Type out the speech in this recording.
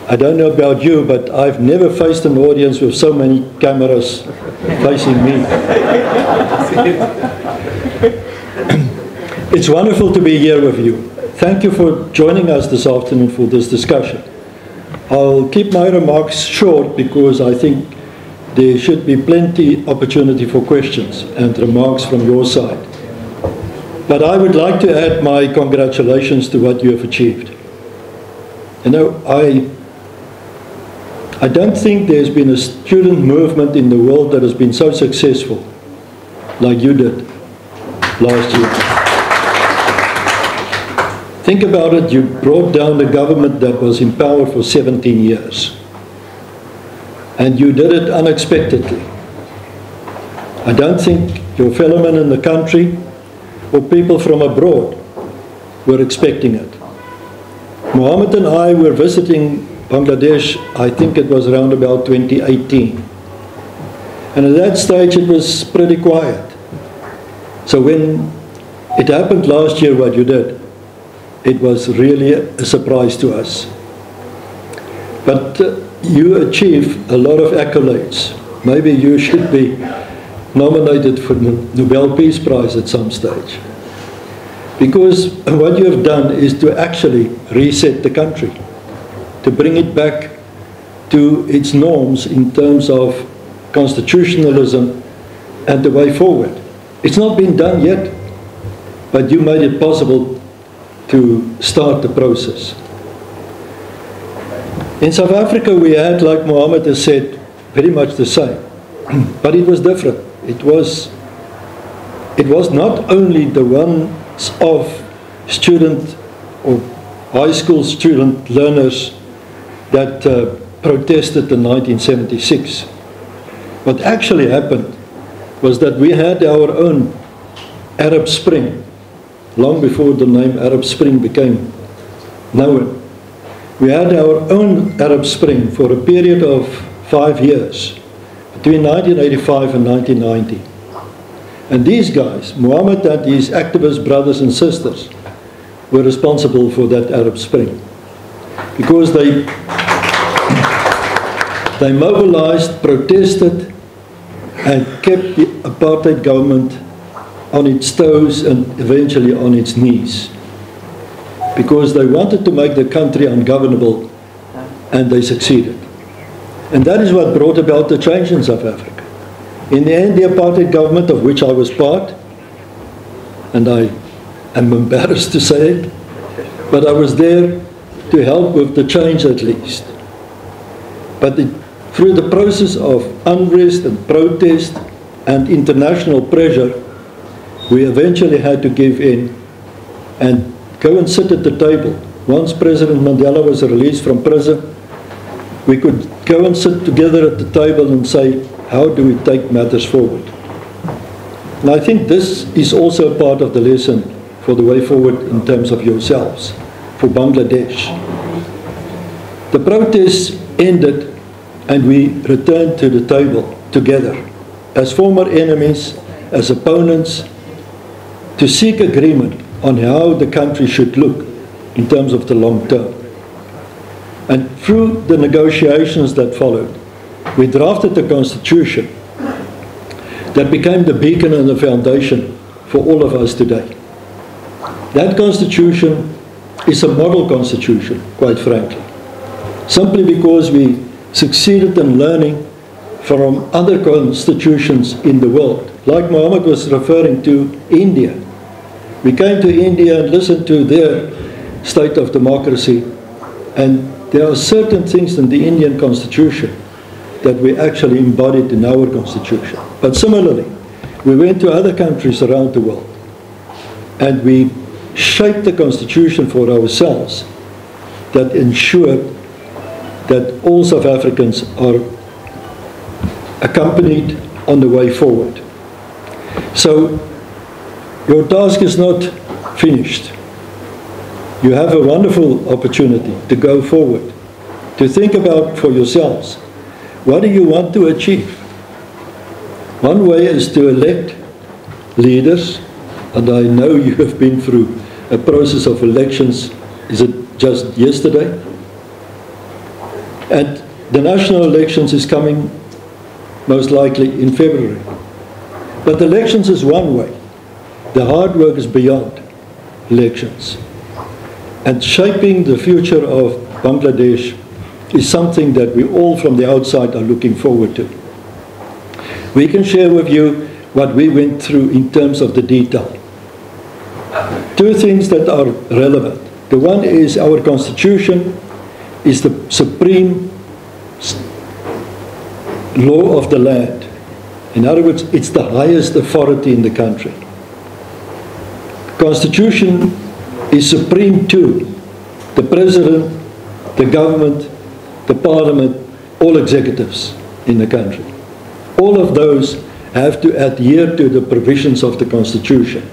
I don't know about you, but I've never faced an audience with so many cameras facing me. It's wonderful to be here with you. Thank you for joining us this afternoon for this discussion. I'll keep my remarks short because I think there should be plenty opportunity for questions and remarks from your side. But I would like to add my congratulations to what you have achieved. You know, I don't think there's been a student movement in the world that has been so successful like you did last year. Think about it, you brought down the government that was in power for 17 years. And you did it unexpectedly. I don't think your fellow men in the country or people from abroad were expecting it. Mohammed and I were visiting Bangladesh, I think it was around about 2018. And at that stage it was pretty quiet. So when it happened last year, what you did, it was really a surprise to us. But you achieved a lot of accolades. Maybe you should be nominated for the Nobel Peace Prize at some stage. Because what you have done is to actually reset the country, to bring it back to its norms in terms of constitutionalism and the way forward. It's not been done yet, but you made it possible to start the process. In South Africa we had, like Mohammed has said, very much the same, but it was different. It was not only the ones of student or high school student learners that protested in 1976. What actually happened was that we had our own Arab Spring, long before the name Arab Spring became known. We had our own Arab Spring for a period of 5 years, between 1985 and 1990. And these guys, Mohammed and his activist brothers and sisters, were responsible for that Arab Spring. Because they mobilized, protested, and kept the apartheid government on its toes and eventually on its knees. Because they wanted to make the country ungovernable, and they succeeded. And that is what brought about the change in South Africa. In the end, the apartheid government, of which I was part, and I am embarrassed to say it, but I was there to help with the change at least. But through the process of unrest and protest and international pressure, we eventually had to give in and go and sit at the table. Once President Mandela was released from prison, we could go and sit together at the table and say, how do we take matters forward? And I think this is also part of the lesson for the way forward in terms of yourselves, for Bangladesh. The protests ended and we returned to the table together as former enemies, as opponents, to seek agreement on how the country should look in terms of the long term. And through the negotiations that followed, we drafted a constitution that became the beacon and the foundation for all of us today. That constitution is a model constitution, quite frankly, simply because we succeeded in learning from other constitutions in the world. Like Mohammed was referring to India. We came to India and listened to their state of democracy, and there are certain things in the Indian constitution that we actually embodied in our constitution. But similarly, we went to other countries around the world and we shaped the constitution for ourselves that ensured that all South Africans are accompanied on the way forward. So your task is not finished. You have a wonderful opportunity to go forward, to think about for yourselves, what do you want to achieve? One way is to elect leaders, and I know you have been through a process of elections. Is it just yesterday? And the national elections is coming most likely in February. But elections is one way. The hard work is beyond elections. And shaping the future of Bangladesh is something that we all from the outside are looking forward to. We can share with you what we went through in terms of the detail. Two things that are relevant. The one is our constitution is the supreme law of the land. In other words, it's the highest authority in the country. Constitution is supreme to the president, the government, the parliament, all executives in the country. All of those have to adhere to the provisions of the constitution.